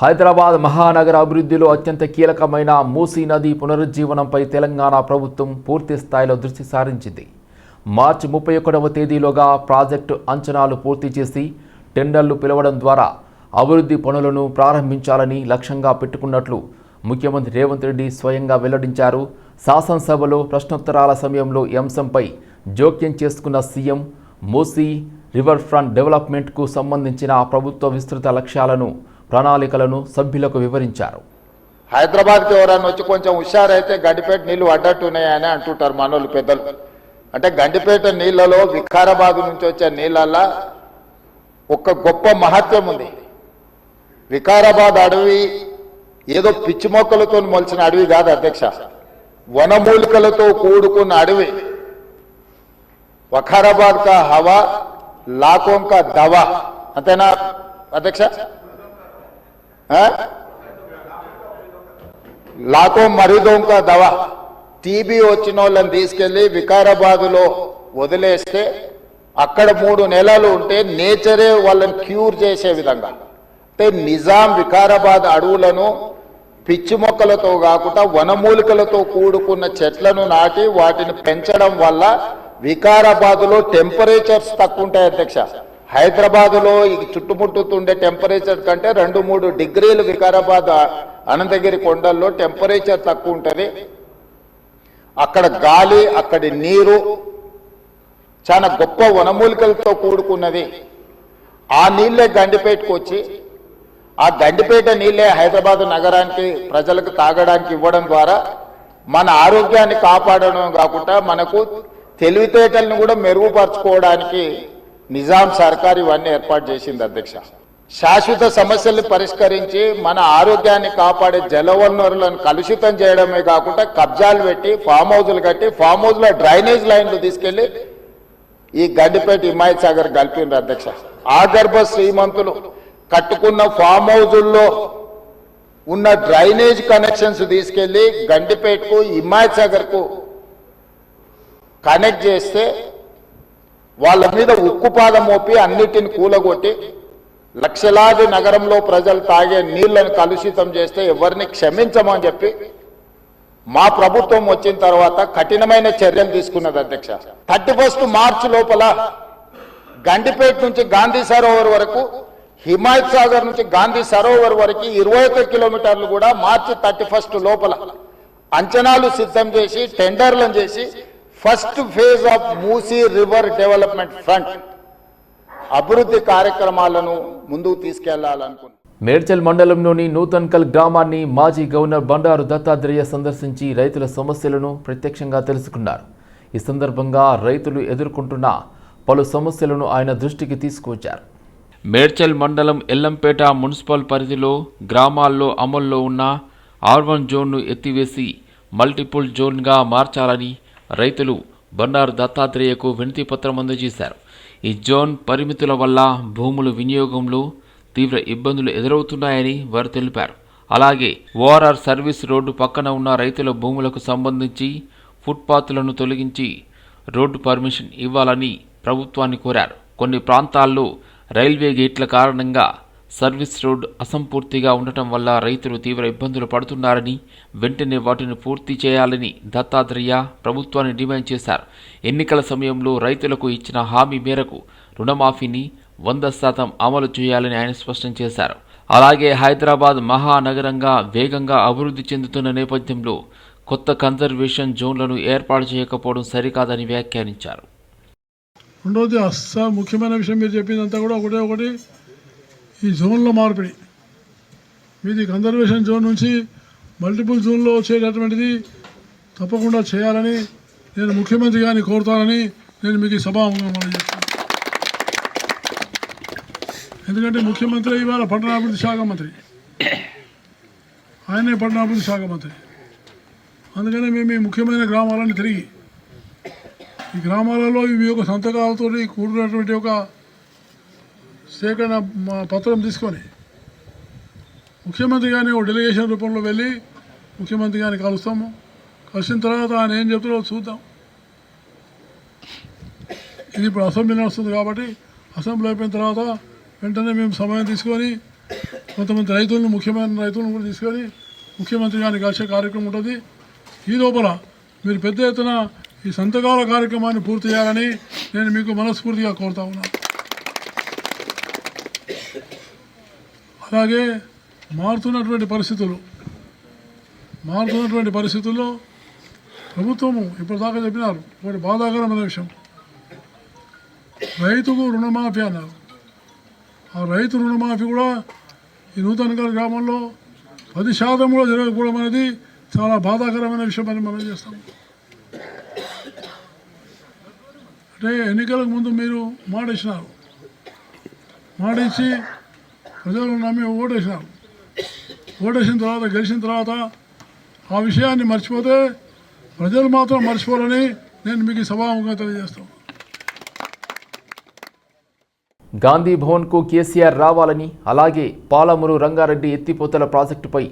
హైదరాబాద్ మహానగర అభివృద్ధిలో అత్యంత కీలకమైన మూసీ నది పునరుజ్జీవనంపై తెలంగాణ ప్రభుత్వం పూర్తి స్థాయిలో దృష్టి సారించింది. మార్చి 31వ తేదీలోగా ప్రాజెక్టు అంచనాలు పూర్తి చేసి టెండర్లు పిలవడం ద్వారా అభివృద్ధి పనులను ప్రారంభించాలని లక్ష్యంగా పెట్టుకున్నట్లు ముఖ్యమంత్రి రేవంత్ రెడ్డి స్వయంగా వెల్లడించారు. శాసనసభలో ప్రశ్నోత్తరాల సమయంలో ఈ అంశంపై జోక్యం చేసుకున్న సీఎం మూసీ రివర్ ఫ్రంట్ డెవలప్మెంట్కు సంబంధించిన ప్రభుత్వ విస్తృత లక్ష్యాలను ప్రణాళికలను సభ్యులకు వివరించారు. హైదరాబాద్కి ఎవరైనా వచ్చి కొంచెం హుషారైతే గండిపేట నీళ్లు అడ్డట్టున్నాయని అంటుంటారు మనోళ్ళు పెద్దలు. అంటే గండిపేట నీళ్లలో వికారాబాద్ నుంచి వచ్చే నీళ్ళల్లో ఒక గొప్ప మహత్వం ఉంది. వికారాబాద్ అడవి ఏదో పిచ్చి మొక్కలతో మొలిచిన అడవి కాదు అధ్యక్ష, వనమూలికలతో కూడుకున్న అడవి. వఖారాబాద్ కా హవా లాఖోం కా దవా, అంతేనా అధ్యక్ష? లాఖో మరీదోం కా దవా. టీబీ వచ్చిన వాళ్ళని తీసుకెళ్లి వికారాబాద్లో వదిలేస్తే అక్కడ 3 నెలలు ఉంటే నేచరే వాళ్ళని క్యూర్ చేసే విధంగా. అంటే నిజాం వికారాబాద్ అడవులను పిచ్చి మొక్కలతో కాకుండా వనమూలికలతో కూడుకున్న చెట్లను నాటి వాటిని పెంచడం వల్ల వికారాబాద్లో టెంపరేచర్స్ తక్కువ ఉంటాయి అధ్యక్ష. హైదరాబాద్లో ఈ చుట్టుముట్టుతుండే టెంపరేచర్ కంటే 2-3 డిగ్రీలు వికారాబాద్ అనంతగిరి కొండల్లో టెంపరేచర్ తక్కువ ఉంటుంది. అక్కడ గాలి, అక్కడి నీరు చాలా గొప్ప వనమూలికలతో కూడుకున్నది. ఆ నీళ్ళే గండిపేటకు వచ్చి ఆ గండిపేట నీళ్ళే హైదరాబాద్ నగరానికి ప్రజలకు తాగడానికి ఇవ్వడం ద్వారా మన ఆరోగ్యాన్ని కాపాడడం కాకుండా మనకు తెలివితేటలను కూడా మెరుగుపరచుకోవడానికి నిజాం సర్కార్ ఇవన్నీ ఏర్పాటు చేసింది అధ్యక్ష. శాశ్వత సమస్యల్ని పరిష్కరించి మన ఆరోగ్యాన్ని కాపాడే జలవనరులను కలుషితం చేయడమే కాకుండా కబ్జాలు పెట్టి ఫామ్ హౌజులు కట్టి ఫామ్ హౌజ్లో డ్రైనేజ్ లైన్లు తీసుకెళ్లి ఈ గండిపేట హిమాయత్ సాగర్ కలిపింది అధ్యక్ష. ఆగర్భ శ్రీమంతులు కట్టుకున్న ఫామ్ హౌజుల్లో ఉన్న డ్రైనేజ్ కనెక్షన్స్ తీసుకెళ్లి గండిపేటకు హిమాయత్ సాగర్కు కనెక్ట్ చేస్తే వాళ్ళ మీద ఉక్కుపాదం మోపి అన్నిటిని కూలగొట్టి లక్షలాది నగరంలో ప్రజలు తాగే నీళ్లను కలుషితం చేస్తే ఎవరిని క్షమించమని చెప్పి మా ప్రభుత్వం వచ్చిన తర్వాత కఠినమైన చర్యలు తీసుకున్నది అధ్యక్ష. 31 మార్చి లోపల గండిపేట నుంచి గాంధీ సరోవర్ వరకు, హిమాయత్ సాగర్ నుంచి గాంధీ సరోవర్ వరకు 21 కిలోమీటర్లు కూడా మార్చి 31 లోపల అంచనాలు సిద్ధం చేసి టెండర్లను చేసి first phase of Musi river development front అభివృద్ధి కార్యక్రమాలను ముందుకు తీసుకెళ్లాలనుకున్నాం. మేడ్చల్ మండలంలోని నూతన్కల్ గ్రామాన్ని మాజీ గవర్నర్ బండారు దత్తాత్రేయ సందర్శించి రైతుల సమస్యలను ప్రత్యక్షంగా తెలుసుకున్నారు. ఈ సందర్భంగా రైతులు ఎదుర్కొంటున్న పలు సమస్యలను ఆయన దృష్టికి తీసుకువచ్చారు. మేడ్చల్ మండలం ఎల్లంపేట మున్సిపల్ పరిధిలో గ్రామాల్లో అమల్లో ఉన్న R1 జోన్ను ఎత్తివేసి మల్టిపుల్ జోన్గా మార్చాలని రైతులు బండారు దత్తాత్రేయకు వినతి పత్రం అందజేశారు. ఈ జోన్ పరిమితుల వల్ల భూముల వినియోగంలో తీవ్ర ఇబ్బందులు ఎదురవుతున్నాయని వారు తెలిపారు. అలాగే ORR సర్వీస్ రోడ్డు పక్కన ఉన్న రైతుల భూములకు సంబంధించి ఫుట్పాత్లను తొలగించి రోడ్డు పర్మిషన్ ఇవ్వాలని ప్రభుత్వాన్ని కోరారు. కొన్ని ప్రాంతాల్లో రైల్వే గేట్ల కారణంగా సర్వీస్ రోడ్డు అసంపూర్తిగా ఉండటం వల్ల రైతులు తీవ్ర ఇబ్బందులు పడుతున్నారని, వెంటనే వాటిని పూర్తి చేయాలని దత్తాత్రేయ ప్రభుత్వాన్ని డిమాండ్ చేశారు. ఎన్నికల సమయంలో రైతులకు ఇచ్చిన హామీ మేరకు రుణమాఫీని 100% అమలు చేయాలని ఆయన స్పష్టం చేశారు. అలాగే హైదరాబాద్ మహానగరంగా వేగంగా అభివృద్ధి చెందుతున్న నేపథ్యంలో కొత్త కన్జర్వేషన్ జోన్లను ఏర్పాటు చేయకపోవడం సరికాదని వ్యాఖ్యానించారు. రెండవది ముఖ్యమైన విషయం మీరు చెప్పిందంతా కూడా ఒకటి ఈ జోన్లో మార్పిడి. మీది కన్జర్వేషన్ జోన్ నుంచి మల్టిపుల్ జోన్లో వచ్చేటటువంటిది తప్పకుండా చేయాలని నేను ముఖ్యమంత్రి గారిని కోరుతానని నేను మీకు ఈ సభాముఖంగా మనం చెప్తాను. ఎందుకంటే ముఖ్యమంత్రి ఇవాళ పట్టణాభివృద్ధి శాఖ మంత్రి, ఆయనే పట్టణాభివృద్ధి శాఖ మంత్రి. అందుకనే మేము ఈ ముఖ్యమైన గ్రామాలను తిరిగి ఈ గ్రామాలలో ఇవి ఒక సంతకాలతో కూడినటువంటి ఒక సేకరణ పత్రం తీసుకొని ముఖ్యమంత్రి గారిని ఒక డెలిగేషన్ రూపంలో వెళ్ళి ముఖ్యమంత్రి గారిని కలుస్తాము. కలిసిన తర్వాత ఆయన ఏం చెప్తారో చూద్దాం. ఇది ఇప్పుడు అసెంబ్లీ నడుస్తుంది కాబట్టి అసెంబ్లీ అయిపోయిన తర్వాత వెంటనే మేము సమయం తీసుకొని కొంతమంది రైతులను, ముఖ్యమైన రైతులను కూడా తీసుకొని ముఖ్యమంత్రి గారిని కలిసే కార్యక్రమం ఉంటుంది. ఈ లోపల మీరు పెద్ద ఎత్తున ఈ సంతకాల కార్యక్రమాన్ని పూర్తి చేయాలని నేను మీకు మనస్ఫూర్తిగా కోరుతా ఉన్నాను. అలాగే మారుతున్నటువంటి పరిస్థితుల్లో ప్రభుత్వము ఇప్పటిదాకా చెప్పినారు, ఒకటి బాధాకరమైన విషయం, రైతుకు రుణమాఫీ అన్నారు. ఆ రైతు రుణమాఫీ కూడా ఈ నూతనకల్ గ్రామంలో 10% కూడా జరగకపోవడం అనేది చాలా బాధాకరమైన విషయం అని మనం చేస్తాం. అంటే ఎన్నికలకు ముందు మీరు మాట ఇచ్చి ప్రజలను నమ్మి ఓటేసినారు. ఓటేసిన తర్వాత, గెలిచిన తర్వాత ఆ విషయాన్ని మర్చిపోతే ప్రజలు మాత్రం మర్చిపోరని నేను మీకు సభాముఖంగా తెలియజేస్తాను. గాంధీ భవన్కు కేసీఆర్ రావాలని, అలాగే పాలమూరు రంగారెడ్డి ఎత్తిపోతల ప్రాజెక్టుపై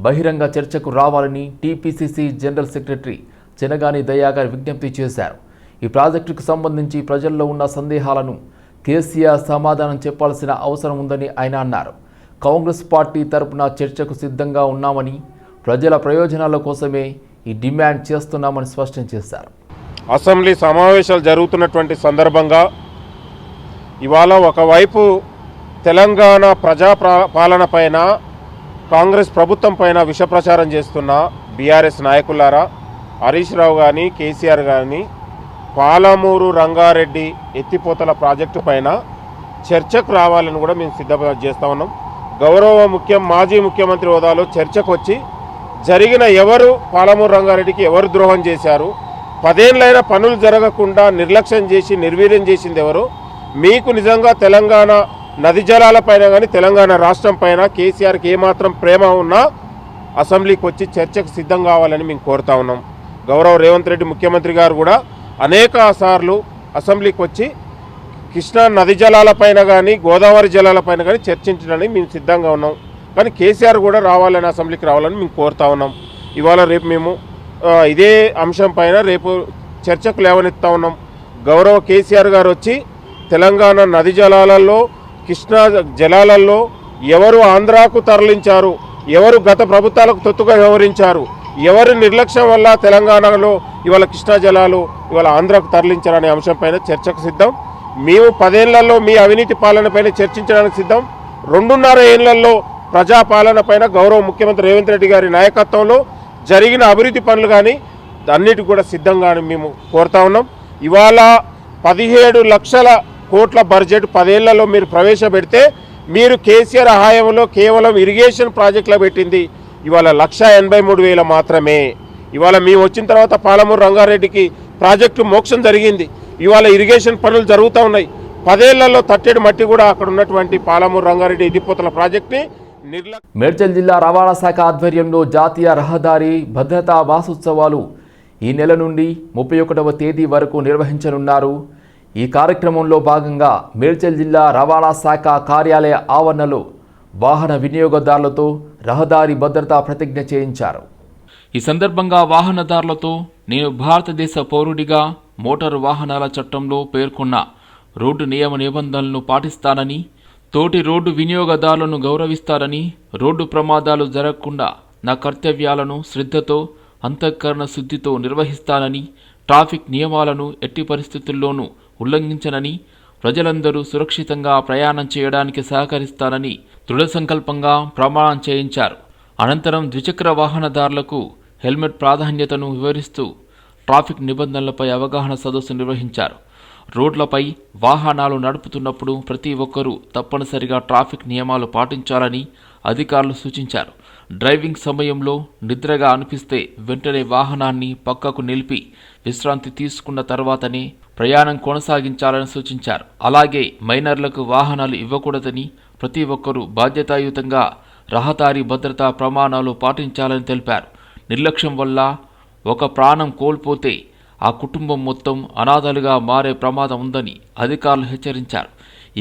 బహిరంగ చర్చకు రావాలని TPCC general secretary Chenagani Dayakar విజ్ఞప్తి చేశారు. ఈ ప్రాజెక్టుకు సంబంధించి ప్రజల్లో ఉన్న సందేహాలను కేసీఆర్ సమాధానం చెప్పాల్సిన అవసరం ఉందని ఆయన అన్నారు. కాంగ్రెస్ పార్టీ తరపున చర్చకు సిద్ధంగా ఉన్నామని, ప్రజల ప్రయోజనాల కోసమే ఈ డిమాండ్ చేస్తున్నామని స్పష్టం చేశారు. అసెంబ్లీ సమావేశాలు జరుగుతున్నటువంటి సందర్భంగా ఇవాళ ఒకవైపు తెలంగాణ ప్రజాపాలన పైన, కాంగ్రెస్ ప్రభుత్వం పైన విషప్రచారం చేస్తున్న బీఆర్ఎస్ నాయకులారా, హరీష్ రావు కానీ, కేసీఆర్ కానీ పాలమూరు రంగారెడ్డి ఎత్తిపోతల ప్రాజెక్టు పైన చర్చకు రావాలని కూడా మేము సిద్ధం చేస్తూ ఉన్నాం. మాజీ ముఖ్యమంత్రి హోదాలో చర్చకు వచ్చి జరిగిన ఎవరు పాలమూరు రంగారెడ్డికి ఎవరు ద్రోహం చేశారు, 10 ఏళ్ళైన పనులు జరగకుండా నిర్లక్ష్యం చేసి నిర్వీర్యం చేసింది ఎవరు, మీకు నిజంగా తెలంగాణ నది జలాలపైన కానీ తెలంగాణ రాష్ట్రం పైన కేసీఆర్కి ఏమాత్రం ప్రేమ ఉన్నా అసెంబ్లీకి వచ్చి చర్చకు సిద్ధం కావాలని మేము కోరుతా ఉన్నాం. రేవంత్ రెడ్డి ముఖ్యమంత్రి గారు కూడా అనేక సార్లు అసెంబ్లీకి వచ్చి కృష్ణా నది జలాలపైన కానీ గోదావరి జలాలపైన కానీ చర్చించడానికి మేము సిద్ధంగా ఉన్నాం. కానీ కేసీఆర్ కూడా రావాలని, అసెంబ్లీకి రావాలని మేము కోరుతా ఉన్నాం. ఇవాళ రేపు మేము ఇదే అంశం పైన రేపు చర్చకు లేవనెత్తా ఉన్నాం. కేసీఆర్ గారు వచ్చి తెలంగాణ నది జలాలలో, కృష్ణా జలాలలో ఎవరు ఆంధ్రాకు తరలించారు, ఎవరు గత ప్రభుత్వాలకు తొత్తుగా వ్యవహరించారు, ఎవరి నిర్లక్ష్యం వల్ల తెలంగాణలో ఇవాళ కృష్ణా జలాలు ఇవాళ ఆంధ్రాకు తరలించారనే అంశం పైన చర్చకు సిద్ధం. మేము 10 ఏళ్లలో మీ అవినీతి పాలన పైన చర్చించడానికి సిద్ధం. 2.5 ఏళ్లలో ప్రజాపాలన పైన ముఖ్యమంత్రి రేవంత్ రెడ్డి గారి నాయకత్వంలో జరిగిన అభివృద్ధి పనులు కానీ అన్నిటికి కూడా సిద్ధంగా మేము కోరుతా ఉన్నాం. ఇవాళ 17 లక్షల కోట్ల బడ్జెట్ 10 ఏళ్లలో మీరు ప్రవేశపెడితే, మీరు కేసీఆర్ హయాంలో కేవలం ఇరిగేషన్ ప్రాజెక్టులో పెట్టింది ఇవాళ 1,83,000 మాత్రమే. ఇవాళ మేము వచ్చిన తర్వాత పాలమూరు రంగారెడ్డికి ప్రాజెక్టు మోక్షం జరిగింది. ఇవాళ ఇరిగేషన్ పనులు జరుగుతూ ఉన్నాయి. 10 ఏళ్లలో తట్టెడు మట్టి కూడా అక్కడ ఉన్నటువంటి పాలమూరు రంగారెడ్డి ఎత్తిపోతల ప్రాజెక్టుని మేడ్చల్ జిల్లా రవాణా శాఖ ఆధ్వర్యంలో జాతీయ రహదారి భద్రతా మాసోత్సవాలు ఈ నెల నుండి 31వ తేదీ వరకు నిర్వహించనున్నారు. ఈ కార్యక్రమంలో భాగంగా మేడ్చల్ జిల్లా రవాణా శాఖ కార్యాలయ ఆవరణలో వాహన వినియోగదారులతో రహదారి భద్రతా ప్రతిజ్ఞ చేయించారు. ఈ సందర్భంగా వాహనదారులతో నేను భారతదేశ పౌరుడిగా మోటారు వాహనాల చట్టంలో పేర్కొన్న రోడ్డు నియమ నిబంధనలను పాటిస్తానని, తోటి రోడ్డు వినియోగదారులను గౌరవిస్తారని, రోడ్డు ప్రమాదాలు జరగకుండా నా కర్తవ్యాలను శ్రద్ధతో అంతఃకరణ శుద్ధితో నిర్వహిస్తానని, ట్రాఫిక్ నియమాలను ఎట్టి పరిస్థితుల్లోనూ ఉల్లంఘించనని, ప్రజలందరూ సురక్షితంగా ప్రయాణం చేయడానికి సహకరిస్తానని దృఢ సంకల్పంగా ప్రమాణం చేయించారు. అనంతరం ద్విచక్ర వాహనదారులకు హెల్మెట్ ప్రాధాన్యతను వివరిస్తూ ట్రాఫిక్ నిబంధనలపై అవగాహన సదస్సు నిర్వహించారు. రోడ్లపై వాహనాలు నడుపుతున్నప్పుడు ప్రతి ఒక్కరూ తప్పనిసరిగా ట్రాఫిక్ నియమాలు పాటించాలని అధికారులు సూచించారు. డ్రైవింగ్ సమయంలో నిద్రగా అనిపిస్తే వెంటనే వాహనాన్ని పక్కకు నిలిపి విశ్రాంతి తీసుకున్న తర్వాతనే ప్రయాణం కొనసాగించాలని సూచించారు. అలాగే మైనర్లకు వాహనాలు ఇవ్వకూడదని, ప్రతి ఒక్కరూ బాధ్యతాయుతంగా రహదారి భద్రతా ప్రమాణాలు పాటించాలని తెలిపారు. నిర్లక్ష్యం వల్ల ఒక ప్రాణం కోల్పోతే ఆ కుటుంబం మొత్తం అనాథలుగా మారే ప్రమాదం ఉందని అధికారులు హెచ్చరించారు.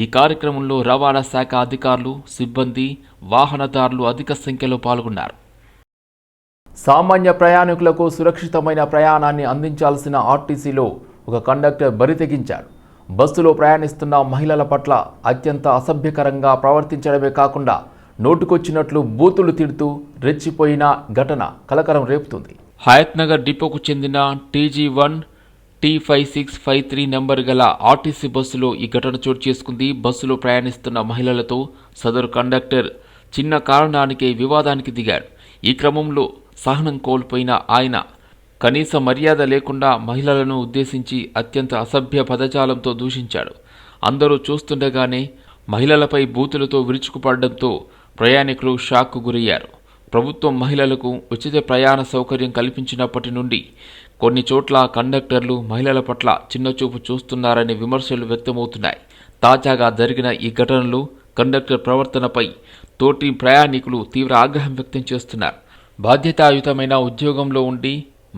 ఈ కార్యక్రమంలో రవాణా శాఖ అధికారులు, సిబ్బంది, వాహనదారులు అధిక సంఖ్యలో పాల్గొన్నారు. సామాన్య ప్రయాణికులకు సురక్షితమైన ప్రయాణాన్ని అందించాల్సిన ఆర్టీసీలో ఒక కండక్టర్ బరితెగించాడు. బస్సులో ప్రయాణిస్తున్న మహిళల పట్ల అత్యంత అసభ్యకరంగా ప్రవర్తించడమే కాకుండా నోటుకొచ్చినట్లు బూతులు తిడుతూ రెచ్చిపోయిన ఘటన కలకలం రేపుతుంది. హయత్ నగర్ డిపోకు చెందిన TG1 T5653 నెంబర్ గల ఆర్టీసీ బస్సులో ఈ ఘటన చోటు చేసుకుంది. బస్సులో ప్రయాణిస్తున్న మహిళలతో సదరు కండక్టర్ చిన్న కారణానికే వివాదానికి దిగాడు. ఈ క్రమంలో సహనం కోల్పోయిన ఆయన కనీస మర్యాద లేకుండా మహిళలను ఉద్దేశించి అత్యంత అసభ్య పదజాలంతో దూషించాడు. అందరూ చూస్తుండగానే మహిళలపై బూతులతో విరుచుకుపడడంతో ప్రయాణికులు షాక్కు గురయ్యారు. ప్రభుత్వం మహిళలకు ఉచిత ప్రయాణ సౌకర్యం కల్పించినప్పటి నుండి కొన్ని చోట్ల కండక్టర్లు మహిళల పట్ల చిన్నచూపు చూస్తున్నారనే విమర్శలు వ్యక్తమవుతున్నాయి. తాజాగా జరిగిన ఈ ఘటనలో కండక్టర్ ప్రవర్తనపై తోటి ప్రయాణికులు తీవ్ర ఆగ్రహం వ్యక్తం చేస్తున్నారు. బాధ్యతాయుతమైన ఉద్యోగంలో ఉండి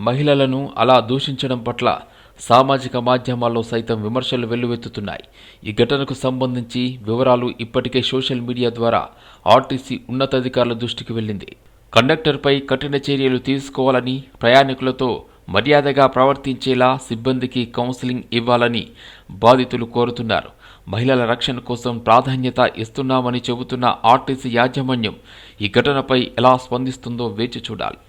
మహిళలను అలా దూషించడం పట్ల సామాజిక మాధ్యమాల్లో సైతం విమర్శలు వెల్లువెత్తుతున్నాయి. ఈ ఘటనకు సంబంధించి వివరాలు ఇప్పటికే సోషల్ మీడియా ద్వారా ఆర్టీసీ ఉన్నతాధికారుల దృష్టికి వెళ్ళింది. కండక్టర్పై కఠిన చర్యలు తీసుకోవాలని, ప్రయాణికులతో మర్యాదగా ప్రవర్తించేలా సిబ్బందికి కౌన్సిలింగ్ ఇవ్వాలని బాధితులు కోరుతున్నారు. మహిళల రక్షణ కోసం ప్రాధాన్యత ఇస్తున్నామని చెబుతున్న ఆర్టీసీ యాజమాన్యం ఈ ఘటనపై ఎలా స్పందిస్తుందో వేచి చూడాలి.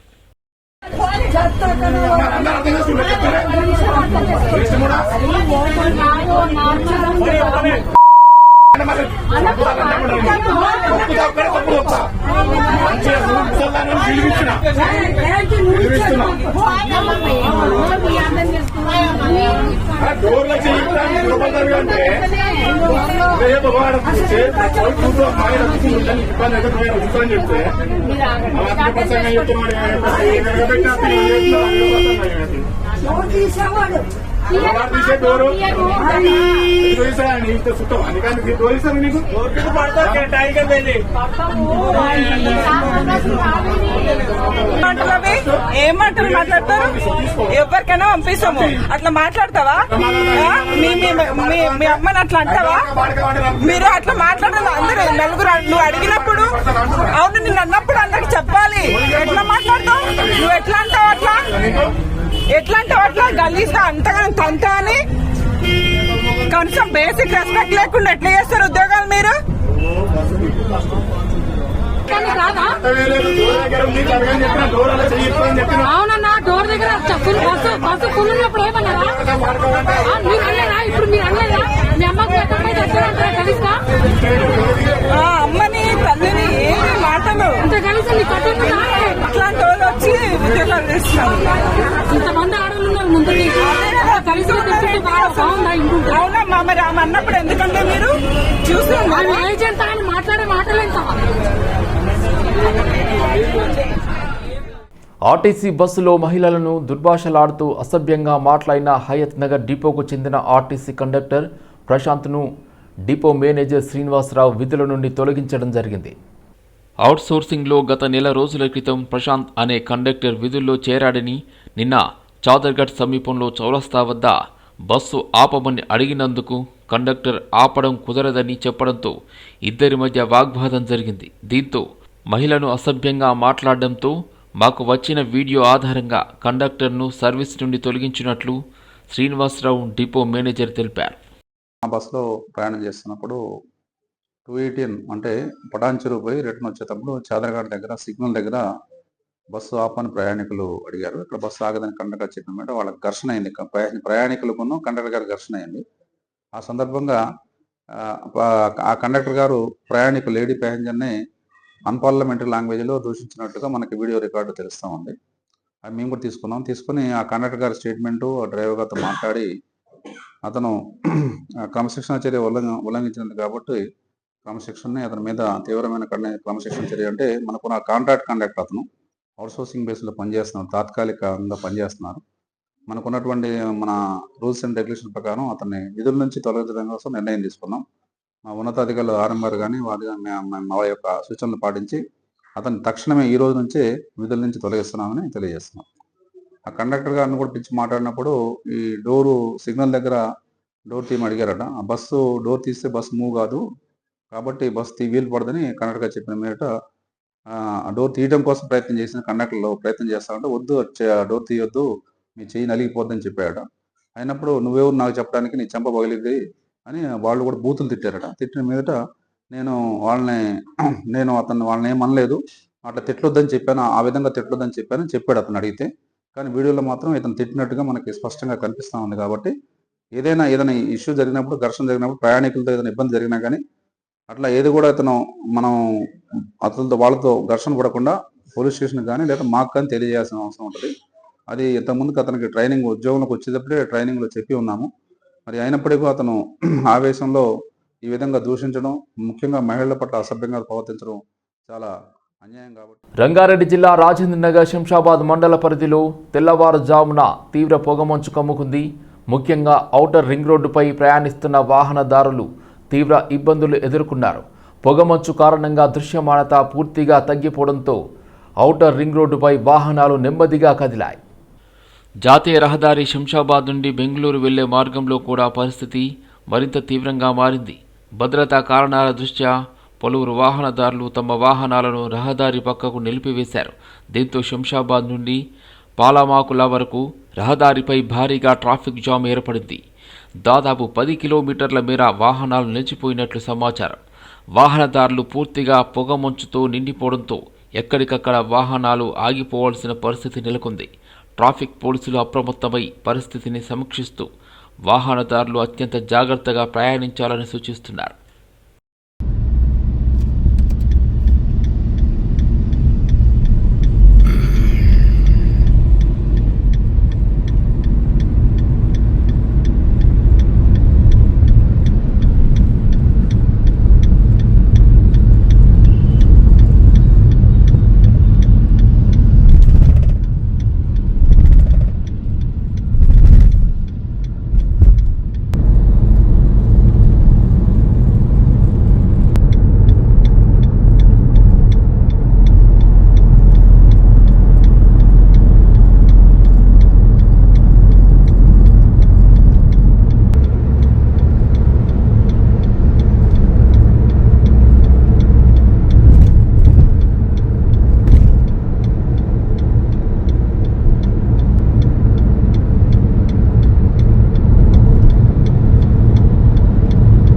ఏమంటారు మాట్లాడతారు? ఎవరికైనా పంపిస్తాము. అట్లా మాట్లాడతావా? మీ అమ్మని అట్లా అంటావా? మీరు అట్లా మాట్లాడాలి. అందరూ నలుగురు నువ్వు అడిగినప్పుడు, అవును నిన్ను అన్నప్పుడు అందరికి చెప్పాలి. ఎట్లా మాట్లాడతావు? నువ్వు ఎట్లా అంటావు? అట్లా గలీజ్గా అంతగానో తంత అని కనీసం బేసిక్ రెస్పెక్ట్ లేకుండా ఎట్లా చేస్తారు ఉద్యోగాలు మీరు? అవునన్నా, డోర్ దగ్గర బస్సు ఫుల్ ఉన్నప్పుడు ఏమన్నారా? మీరు అనలేదా? ఇప్పుడు మీరు అనలేదా? మీ అమ్మకు ఎక్కడిపై దగ్గర కలిస్తా అమ్మని తల్లిని ఏమి మాటలు ఇంత కలిసి నీ కట్టుకుంటా అట్లాంటి వాళ్ళు వచ్చి ఉద్యోగాలు చేస్తున్నారు. ఇంతమంది ఆడలు ఉన్నారు ముందు కలిసి బాగుందా? ఇంటుంటే అవునమ్మా, మరి ఆమె అన్నప్పుడు ఎందుకంటే మీరు చూస్తున్నారు ఏజెంట్ ఆయన మాట్లాడే మాటలేంట. ఆర్టీసీ బస్సులో మహిళలను దుర్భాషలాడుతూ అసభ్యంగా మాట్లాడిన హయత్ నగర్ డిపోకు చెందిన ఆర్టీసీ కండక్టర్ ప్రశాంత్ను డిపో మేనేజర్ శ్రీనివాసరావు విధుల నుండి తొలగించడం జరిగింది. అవుట్సోర్సింగ్లో గత నెల రోజుల క్రితం ప్రశాంత్ అనే కండక్టర్ విధుల్లో చేరాడని, నిన్న చాదర్ఘట్ సమీపంలో చౌరస్తా వద్ద బస్సు ఆపమని అడిగినందుకు కండక్టర్ ఆపడం కుదరదని చెప్పడంతో ఇద్దరి మధ్య వాగ్వాదం జరిగింది. దీంతో మహిళను అసభ్యంగా మాట్లాడడంతో మాకు వచ్చిన వీడియో ఆధారంగా కండక్టర్ను సర్వీస్ నుండి తొలగించినట్లు శ్రీనివాసరావు డిపో మేనేజర్ తెలిపారు. ఆ బస్సులో ప్రయాణం చేస్తున్నప్పుడు 218 అంటే పటాన్చెరు పోయి రిటర్న్ వచ్చేటప్పుడు చాదరఘాట్ దగ్గర సిగ్నల్ దగ్గర బస్సు ఆపని ప్రయాణికులు అడిగారు. ఇక్కడ బస్సు ఆగదని కండక్టర్ చెప్పిన మీద వాళ్ళకి ఘర్షణ అయింది. ప్రయాణికులకును కండక్టర్ గారు ఘర్షణ అయింది. ఆ సందర్భంగా ఆ కండక్టర్ గారు ప్రయాణికులు లేడీ ప్యాసింజర్ని అన్పార్లమెంటరీ లాంగ్వేజ్లో దూషించినట్టుగా మనకి వీడియో రికార్డు తెలుస్తూ ఉంది. అది మేము కూడా తీసుకుని ఆ కండక్టర్ గారి స్టేట్మెంటు డ్రైవర్ గారితో మాట్లాడి అతను క్రమశిక్షణ చర్య ఉల్లంఘించినది కాబట్టి క్రమశిక్షణని అతని మీద తీవ్రమైన క్రమశిక్షణ చర్య అంటే మనకున్న కాంట్రాక్ట్ కండక్టర్ అతను అవుట్సోర్సింగ్ బేస్లో పనిచేస్తున్నారు, తాత్కాలికంగా పనిచేస్తున్నారు. మనకున్నటువంటి మన రూల్స్ అండ్ రెగ్యులేషన్ ప్రకారం అతన్ని విధుల నుంచి తొలగించడం కోసం నిర్ణయం తీసుకున్నాం. మా ఉన్నతాధికారులు ఆర్ఎం గారు కానీ మా యొక్క సూచనలు పాటించి అతన్ని తక్షణమే ఈ రోజు నుంచే విధుల నుంచి తొలగిస్తున్నామని తెలియజేస్తున్నాం. ఆ కండక్టర్ గారిని కూడా పిలిచి మాట్లాడినప్పుడు ఈ డోరు సిగ్నల్ దగ్గర డోర్ తీయమని అడిగారట. ఆ బస్సు డోర్ తీస్తే బస్సు మూవ్ కాదు కాబట్టి బస్సు వీలు పడదని కండక్టర్ గారు చెప్పిన మీదట డోర్ తీయడం కోసం ప్రయత్నం చేసిన కండక్టర్లు ప్రయత్నం చేస్తారంటే వద్దు, డోర్ తీయొద్దు, మీ చెయ్యి నలిగిపోద్దని చెప్పాడట. అయినప్పుడు నువ్వెవరు నాకు చెప్పడానికి నీ చెంప పగిలింది అని వాళ్ళు కూడా బూతులు తిట్టారట. తిట్టిన మీదట నేను వాళ్ళని ఏమనలేదు, అట్లా తిట్టొద్దని చెప్పాను, ఆ విధంగా తిట్టొద్దని చెప్పాడు అతను అడిగితే. కానీ వీడియోలో మాత్రం ఇతను తిట్టినట్టుగా మనకి స్పష్టంగా కనిపిస్తూ ఉంది. కాబట్టి ఏదైనా ఇష్యూ జరిగినప్పుడు, ఘర్షణ జరిగినప్పుడు, ప్రయాణికులతో ఏదైనా ఇబ్బంది జరిగినా కానీ అట్లా ఏది కూడా మనం వాళ్ళతో ఘర్షణ పడకుండా పోలీస్ స్టేషన్ కానీ లేదా మాకు కానీ తెలియజేయాల్సిన అవసరం ఉంటుంది. అది ఇంతకుముందుకు అతనికి ఉద్యోగంలోకి వచ్చేటప్పుడే ట్రైనింగ్లో చెప్పి ఉన్నాము. మరి అయినప్పటికీ అతను ఆవేశంలో ఈ విధంగా దూషించడం, ముఖ్యంగా మహిళల పట్ల అసభ్యంగా ప్రవర్తించడం చాలా అన్యాయం. కాబట్టి రంగారెడ్డి జిల్లా రాజేంద్ర నగర్ శంషాబాద్ మండల పరిధిలో తెల్లవారుజామున తీవ్ర పొగమంచు కమ్ముకుంది. ముఖ్యంగా ఔటర్ రింగ్ రోడ్డుపై ప్రయాణిస్తున్న వాహనదారులు తీవ్ర ఇబ్బందులు ఎదుర్కొన్నారు. పొగమంచు కారణంగా దృశ్యమానత పూర్తిగా తగ్గిపోవడంతో ఔటర్ రింగ్ రోడ్డుపై వాహనాలు నెమ్మదిగా కదిలాయి. జాతీయ రహదారి శంషాబాద్ నుండి బెంగళూరు వెళ్లే మార్గంలో కూడా పరిస్థితి మరింత తీవ్రంగా మారింది. భద్రతా కారణాల దృష్ట్యా పలువురు వాహనదారులు తమ వాహనాలను రహదారి పక్కకు నిలిపివేశారు. దీంతో శంషాబాద్ నుండి పాలమాకుల వరకు రహదారిపై భారీగా ట్రాఫిక్ జామ్ ఏర్పడింది. దాదాపు 10 కిలోమీటర్ల మేర వాహనాలు నిలిచిపోయినట్లు సమాచారం. వాహనదారులు పూర్తిగా పొగమంచుతో నిండిపోవడంతో ఎక్కడికక్కడ వాహనాలు ఆగిపోవాల్సిన పరిస్థితి నెలకొంది. ట్రాఫిక్ పోలీసులు అప్రమత్తమై పరిస్థితిని సమీక్షిస్తూ వాహనదారులు అత్యంత జాగ్రత్తగా ప్రయాణించాలని సూచిస్తున్నారు.